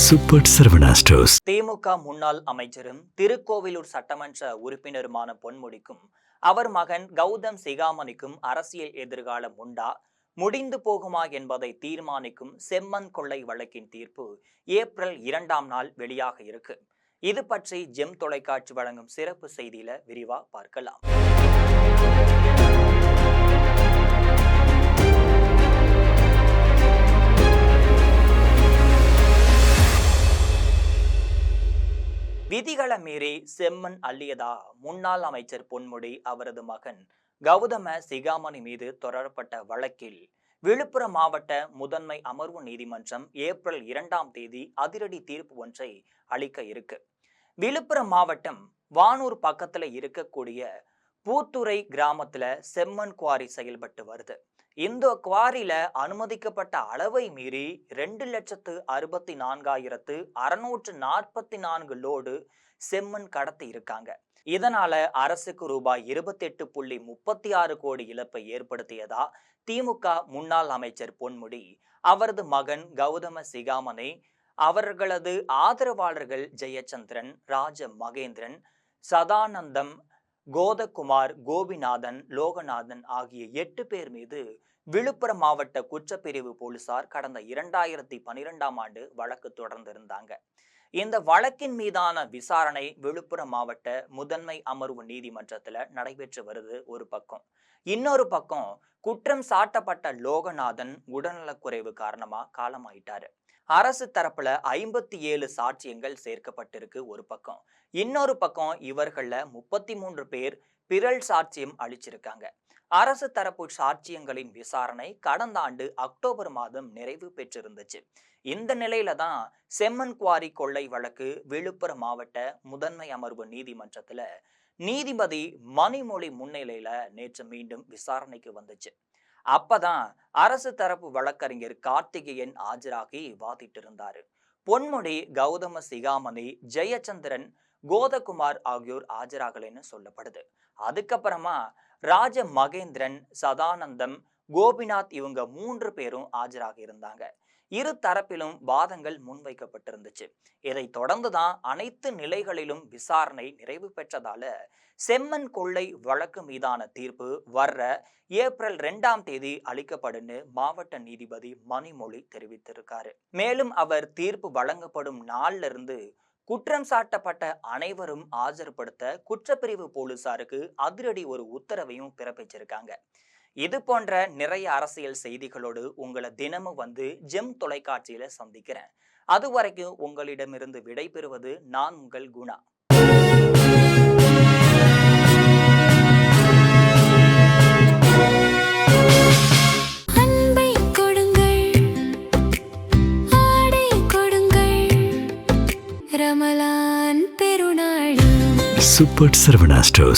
Super Saravana stores. திமுக முன்னாள் அமைச்சரும் திருக்கோவிலூர் சட்டமன்ற உறுப்பினருமான பொன்முடிக்கும் அவர் மகன் கௌதம் சிகாமணிக்கும் அரசியல் எதிர்காலம் உண்டா, முடிந்து போகுமா என்பதை தீர்மானிக்கும் செம்மன் கொள்ளை வழக்கின் தீர்ப்பு ஏப்ரல் 2ஆம் நாள் வெளியாக இருக்கு. இது பற்றி ஜெம் தொலைக்காட்சி வழங்கும் சிறப்பு செய்தியில விரிவா பார்க்கலாம். விதிகளை மீறி செம்மன் அள்ளியதா முன்னாள் அமைச்சர் பொன்முடி அவரது மகன் கௌதம சிகாமணி மீது தொடரப்பட்ட வழக்கில் விழுப்புரம் மாவட்ட முதன்மை அமர்வு நீதிமன்றம் ஏப்ரல் 2ஆம் தேதி அதிரடி தீர்ப்பு ஒன்றை அளிக்க இருக்கு. விழுப்புரம் மாவட்டம் வானூர் பக்கத்துல இருக்கக்கூடிய பூத்துறை கிராமத்துல செம்மன் குவாரி செயல்பட்டு வருது. இந்த குவாரியில அனுமதிக்கப்பட்ட அளவை மீறி 2,64,644 லோடு செம்மண் கடத்தி இருக்காங்க. இதனால அரசுக்கு ரூபாய் 28.36 கோடி இழப்பை ஏற்படுத்தியதா திமுக முன்னாள் அமைச்சர் பொன்முடி, அவரது மகன் கௌதம சிகாமணி, அவர்களது ஆதரவாளர்கள் ஜெயச்சந்திரன், ராஜ மகேந்திரன், சதானந்தம், கோதகுமார், கோபிநாதன், லோகநாதன் ஆகிய 8 பேர் மீது விழுப்புரம் மாவட்ட குற்றப்பிரிவு போலீசார் கடந்த 2012ஆம் ஆண்டு வழக்கு தொடர்ந்திருந்தாங்க. இந்த வழக்கின் மீதான விசாரணை விழுப்புரம் மாவட்ட முதன்மை அமர்வு நீதிமன்றத்துல நடைபெற்று வருது ஒரு பக்கம். இன்னொரு பக்கம் குற்றம் சாட்டப்பட்ட லோகநாதன் உடல்நலக்குறைவு காரணமா காலமாயிட்டாரு. அரசு தரப்புல 57 சாட்சியங்கள் சேர்க்கப்பட்டிருக்கு ஒரு பக்கம். இன்னொரு பக்கம் இவர்கள 33 பேர் பிறல் சாட்சியம் அளிச்சிருக்காங்க. அரசு தரப்பு சாட்சியங்களின் விசாரணை கடந்த ஆண்டு அக்டோபர் மாதம் நிறைவு பெற்றிருந்துச்சு. இந்த நிலையில தான் செம்மன் குவாரி கொள்ளை வழக்கு விழுப்புரம் மாவட்ட முதன்மை அமர்வு நீதிமன்றத்துல நீதிபதி மணிமொழி முன்னிலையில நேற்று மீண்டும் விசாரணைக்கு வந்துச்சு. அப்பதான் அரசு தரப்பு வழக்கறிஞர் கார்த்திகேயன் ஆஜராகி வாதிட்டு இருந்தாரு. பொன்முடி, கௌதம சிகாமணி, ஜெயச்சந்திரன், கோதகுமார் ஆகியோர் ஆஜராகலைன்னு சொல்லப்படுது. அதுக்கப்புறமா ராஜ மகேந்திரன், சதானந்தம், கோபிநாத் இவங்க 3 பேரும் ஆஜராகி இருந்தாங்க. இரு தரப்பிலும் வாதங்கள் முன்வைக்கப்பட்டிருந்துச்சு. இதை தொடர்ந்துதான் அனைத்து நிலைகளிலும் விசாரணை நிறைவு பெற்றதால செம்மன் கொள்ளை வழக்கு மீதான தீர்ப்பு வர்ற ஏப்ரல் 2ஆம் தேதி அளிக்கப்படும்னு மாவட்ட நீதிபதி மணிமொழி தெரிவித்திருக்காரு. மேலும் அவர் தீர்ப்பு வழங்கப்படும் நாள்ல இருந்து குற்றம் சாட்டப்பட்ட அனைவரும் ஆஜர்படுத்த குற்றப்பிரிவு போலீசாருக்கு அதிரடி ஒரு உத்தரவையும் பிறப்பிச்சிருக்காங்க. இது போன்ற நிறைய அரசியல் செய்திகளோடு உங்களை தினமும் ஜெம் தொலைக்காட்சியில சந்திக்கிறேன். அது வரைக்கும் உங்களிடமிருந்து விடைபெறுவது நான் உங்கள் குணா. Super Saravana stores.